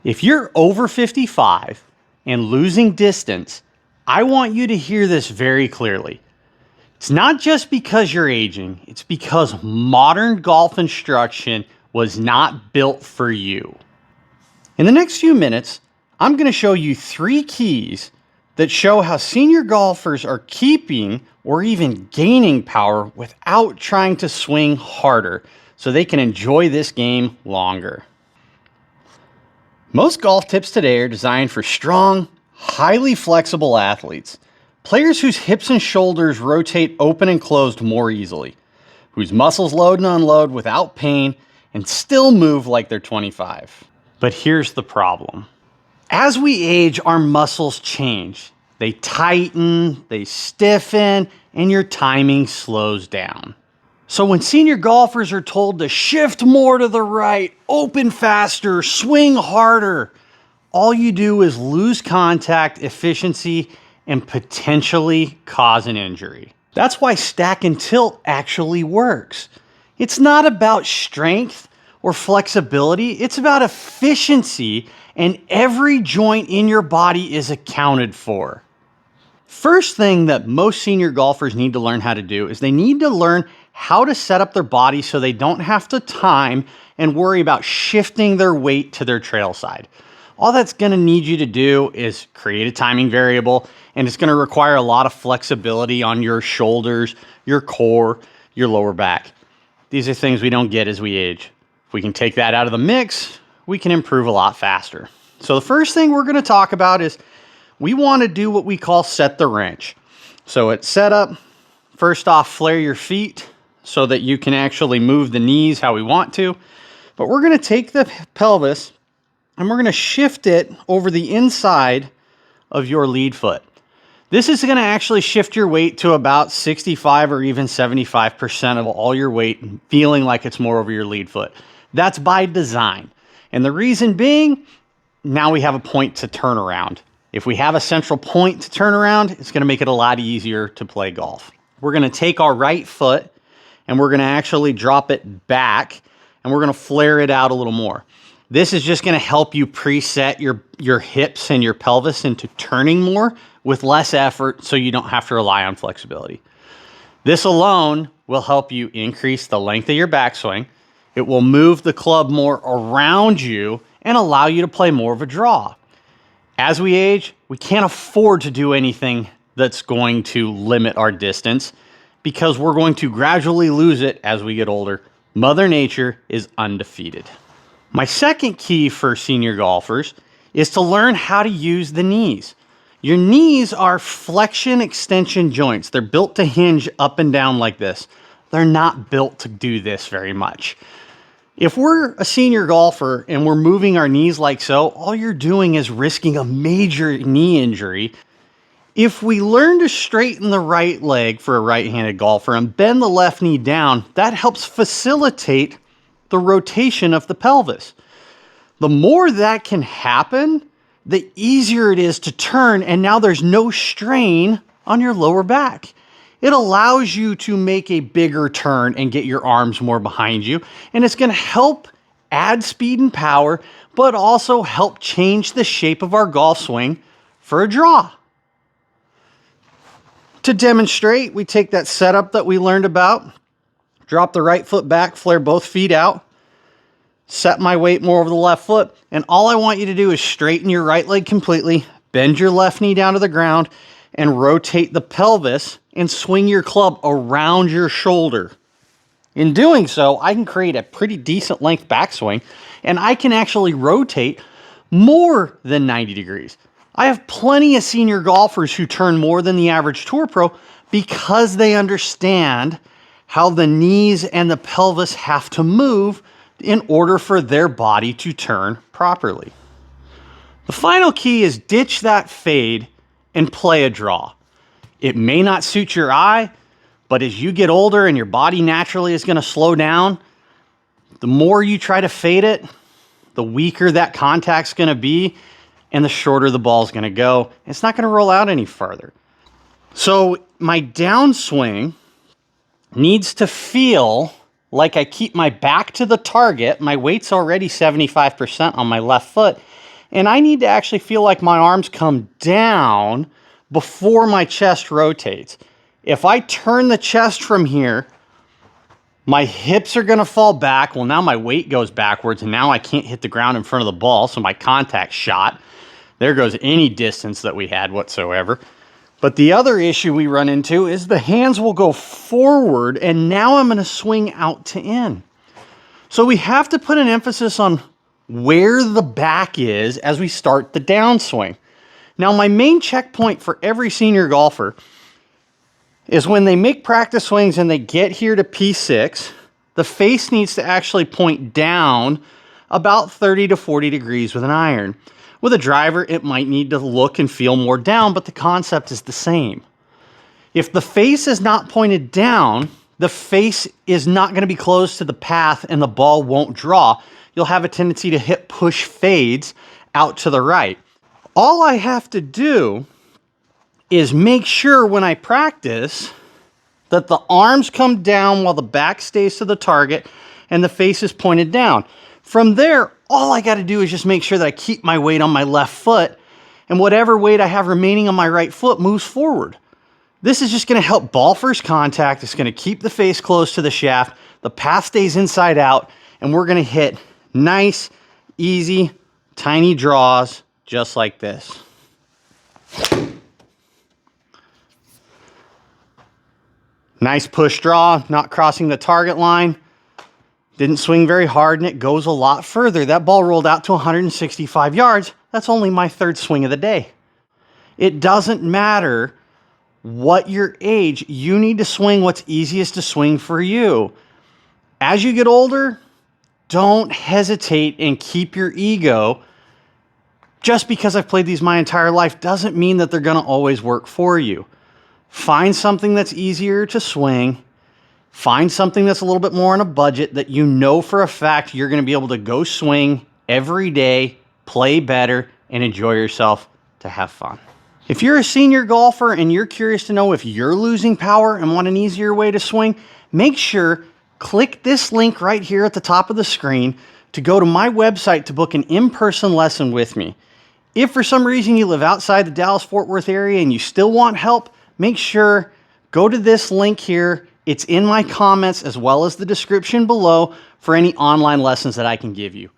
If you're over 55 and losing distance, I want you to hear this very clearly. It's not just because you're aging, it's because modern golf instruction was not built for you. In the next few minutes, I'm going to show you 3 keys that show how senior golfers are keeping or even gaining power without trying to swing harder so they can enjoy this game longer. Most golf tips today are designed for strong, highly flexible athletes, players whose hips and shoulders rotate open and closed more easily, whose muscles load and unload without pain and still move like they're 25. But here's the problem. As we age, our muscles change. They tighten, they stiffen, and your timing slows down. So when senior golfers are told to shift more to the right, open faster, swing harder, all you do is lose contact, efficiency, and potentially cause an injury. That's why stack and tilt actually works. It's not about strength or flexibility, it's about efficiency, and every joint in your body is accounted for. First thing that most senior golfers need to learn how to do is they need to learn how to set up their body so they don't have to time and worry about shifting their weight to their trail side. All that's going to need you to do is create a timing variable, and it's going to require a lot of flexibility on your shoulders, your core, your lower back. These are things we don't get as we age. If we can take that out of the mix, we can improve a lot faster. So the first thing we're going to talk about is we want to do what we call set the wrench. So at setup, first off, flare your feet so that you can actually move the knees how we want to. But we're going to take the pelvis and we're going to shift it over the inside of your lead foot. This is going to actually shift your weight to about 65 or even 75% of all your weight, feeling like it's more over your lead foot. That's by design. And the reason being, now we have a point to turn around. If we have a central point to turn around, it's going to make it a lot easier to play golf. We're going to take our right foot and we're going to actually drop it back and we're going to flare it out a little more. This is just going to help you preset your hips and your pelvis into turning more with less effort so you don't have to rely on flexibility. This alone will help you increase the length of your backswing. It will move the club more around you and allow you to play more of a draw. As we age, we can't afford to do anything that's going to limit our distance because we're going to gradually lose it as we get older. Mother Nature is undefeated. My second key for senior golfers is to learn how to use the knees. Your knees are flexion extension joints. They're built to hinge up and down like this. They're not built to do this very much. If we're a senior golfer and we're moving our knees like so, all you're doing is risking a major knee injury. If we learn to straighten the right leg for a right-handed golfer and bend the left knee down, that helps facilitate the rotation of the pelvis. The more that can happen, the easier it is to turn, and now there's no strain on your lower back. It allows you to make a bigger turn and get your arms more behind you, and it's going to help add speed and power, but also help change the shape of our golf swing for a draw. To demonstrate, we take that setup that we learned about, drop the right foot back, flare both feet out, set my weight more over the left foot, and all I want you to do is straighten your right leg completely, bend your left knee down to the ground, and rotate the pelvis and swing your club around your shoulder. In doing so, I can create a pretty decent length backswing, and I can actually rotate more than 90 degrees. I have plenty of senior golfers who turn more than the average tour pro because they understand how the knees and the pelvis have to move in order for their body to turn properly. The final key is ditch that fade and play a draw. It may not suit your eye, but as you get older and your body naturally is going to slow down, the more you try to fade it, the weaker that contact's going to be and the shorter the ball's going to go. It's not going to roll out any further. So my downswing needs to feel like I keep my back to the target. My weight's already 75% on my left foot, And I need to actually feel like my arms come down before my chest rotates. If I turn the chest from here, my hips are gonna fall back. Well, now my weight goes backwards and now I can't hit the ground in front of the ball, so my contact's shot. There goes any distance that we had whatsoever. But the other issue we run into is the hands will go forward and now I'm gonna swing out to in. So we have to put an emphasis on where the back is as we start the downswing. Now, my main checkpoint for every senior golfer is when they make practice swings and they get here to P6, the face needs to actually point down about 30 to 40 degrees with an iron. With a driver, it might need to look and feel more down, but the concept is the same. If the face is not pointed down, the face is not going to be close to the path and the ball won't draw. You'll have a tendency to hit push fades out to the right. All I have to do is make sure when I practice that the arms come down while the back stays to the target and the face is pointed down. From there, all I got to do is just make sure that I keep my weight on my left foot and whatever weight I have remaining on my right foot moves forward. This is just going to help ball first contact. It's going to keep the face close to the shaft. The path stays inside out and we're going to hit nice, easy, tiny draws just like this. Nice push draw, not crossing the target line. Didn't swing very hard and it goes a lot further. That ball rolled out to 165 yards. That's only my third swing of the day. It doesn't matter what your age, you need to swing what's easiest to swing for you. As you get older, don't hesitate and keep your ego. Just because I've played these my entire life doesn't mean that they're going to always work for you. Find something that's easier to swing. Find something that's a little bit more on a budget that you know for a fact you're going to be able to go swing every day, play better, and enjoy yourself to have fun. If you're a senior golfer and you're curious to know if you're losing power and want an easier way to swing, make sure click this link right here at the top of the screen to go to my website to book an in-person lesson with me. If for some reason you live outside the Dallas-Fort Worth area and you still want help, make sure go to this link here. It's in my comments as well as the description below for any online lessons that I can give you.